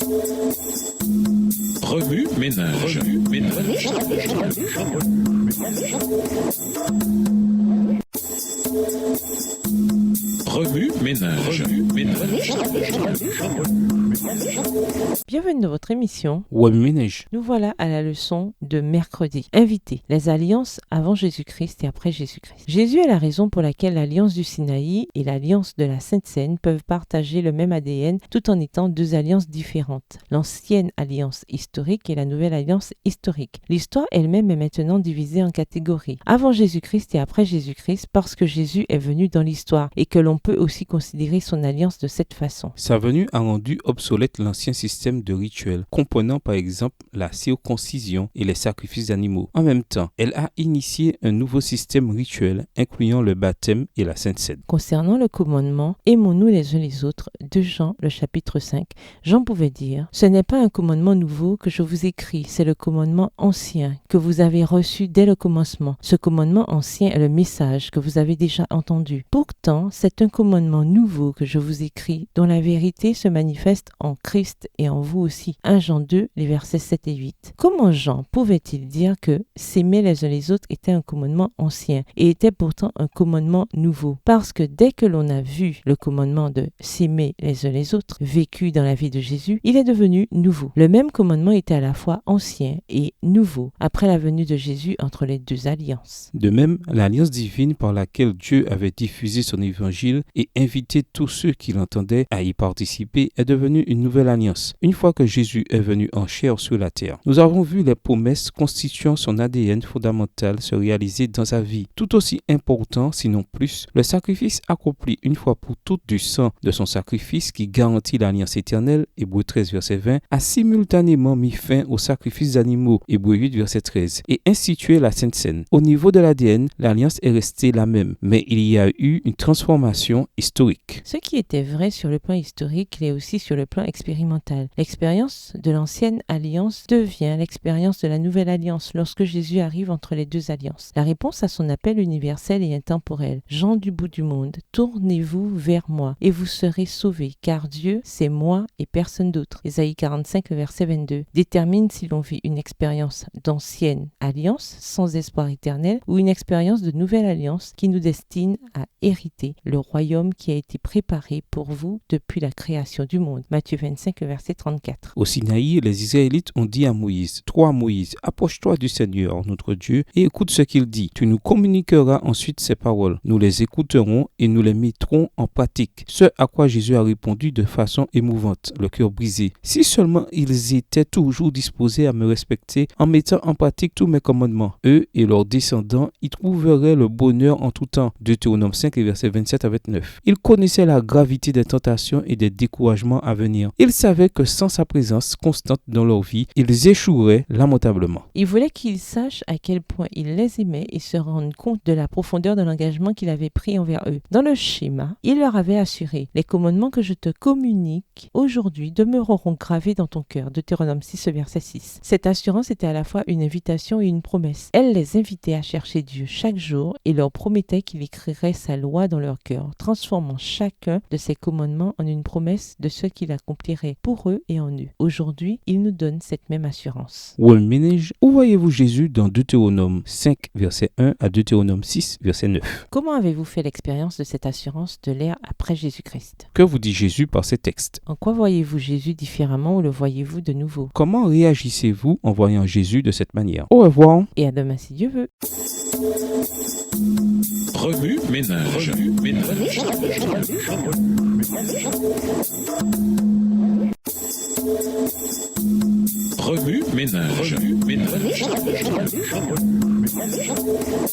Remue ménage. Remue ménage. Bienvenue dans votre émission. Remue ménage. Nous voilà à la leçon de mercredi. Invité, les alliances avant Jésus-Christ et après Jésus-Christ. Jésus est la raison pour laquelle l'alliance du Sinaï et l'alliance de la Sainte Seine peuvent partager le même ADN tout en étant deux alliances différentes. L'ancienne alliance historique et la nouvelle alliance historique. L'histoire elle-même est maintenant divisée en catégories. Avant Jésus-Christ et après Jésus-Christ parce que Jésus est venu dans l'histoire et que l'on peut aussi considérer son alliance de cette façon. Sa venue a rendu obsolète l'ancien système de rituels, comprenant par exemple la circoncision et les sacrifices d'animaux. En même temps, elle a initié un nouveau système rituel, incluant le baptême et la Sainte Seine. Concernant le commandement, aimons-nous les uns les autres, 2 Jean, le chapitre 5, Jean pouvait dire « Ce n'est pas un commandement nouveau que je vous écris, c'est le commandement ancien que vous avez reçu dès le commencement. Ce commandement ancien est le message que vous avez déjà entendu. Pourtant, c'est un commandement nouveau que je vous écris, dont la vérité se manifeste en Christ et en vous aussi. » 1 Jean 2, les versets 7 et 8. Comment Jean pouvait-il dire que s'aimer les uns les autres était un commandement ancien et était pourtant un commandement nouveau? Parce que dès que l'on a vu le commandement de s'aimer les uns les autres vécu dans la vie de Jésus, il est devenu nouveau. Le même commandement était à la fois ancien et nouveau après la venue de Jésus entre les deux alliances. De même, l'alliance divine par laquelle Dieu avait diffusé son évangile et invité tous ceux qui l'entendaient à y participer est devenue une nouvelle alliance. Une fois que Jésus est venu en chair sur la terre, nous avons vu les promesses constituant son ADN fondamental se réaliser dans sa vie. Tout aussi important, sinon plus, le sacrifice accompli une fois pour toutes du sang de son sacrifice qui garantit l'alliance éternelle, Hébreux 13 verset 20, a simultanément mis fin au sacrifice d'animaux, Hébreux 8 verset 13, et institué la Sainte Seine. Au niveau de l'ADN, l'alliance est restée la même, mais il y a eu une transformation historique. Ce qui était vrai sur le plan historique l'est aussi sur le plan expérimental. L'expérience de l'ancienne alliance devient l'expérience de la nouvelle alliance lorsque Jésus arrive entre les deux alliances. La réponse à son appel universel et intemporel. Gens du bout du monde, tournez-vous vers moi et vous serez sauvés, car Dieu, c'est moi et personne d'autre. Ésaïe 45, verset 22, détermine si l'on vit une expérience d'ancienne alliance sans espoir éternel ou une expérience de nouvelle alliance qui nous destine à hériter le royaume qui a été préparé pour vous depuis la création du monde. Matthieu 25, verset 34. Au Sinaï, les Israélites ont dit à Moïse, « Toi, Moïse, approche-toi du Seigneur, notre Dieu, et écoute ce qu'il dit. Tu nous communiqueras ensuite ces paroles. Nous les écouterons et nous les mettrons en pratique. » Ce à quoi Jésus a répondu de façon émouvante, le cœur brisé. « Si seulement ils étaient toujours disposés à me respecter en mettant en pratique tous mes commandements, eux et leurs descendants y trouveraient le bonheur en tout temps. » Deutéronome 5, versets 27 à 29. Ils connaissaient la gravité des tentations et des découragements à venir. Ils savaient que sans sa présence constante dans leur vie, ils échoueraient lamentablement. Il voulait qu'ils sachent à quel point il les aimait et se rendent compte de la profondeur de l'engagement qu'il avait pris envers eux. Dans le schéma, il leur avait assuré « Les commandements que je te communique aujourd'hui demeureront gravés dans ton cœur. » Deutéronome 6, verset 6. Cette assurance était à la fois une invitation et une promesse. Elle les invitait à chercher Dieu chaque jour et leur promettait qu'il écrirait sa loi dans leur cœur, transformant chacun de ses commandements en une promesse de ce qu'il accomplirait pour eux et en eux. Aujourd'hui, il nous donne cette même assurance. Remue ménage, où voyez-vous Jésus dans Deutéronome 5, verset 1 à Deutéronome 6, verset 9? Comment avez-vous fait l'expérience de cette assurance de l'ère après Jésus-Christ? Que vous dit Jésus par ces textes? En quoi voyez-vous Jésus différemment ou le voyez-vous de nouveau? Comment réagissez-vous en voyant Jésus de cette manière? Au revoir. Et à demain si Dieu veut. Remue ménage. Remue ménage.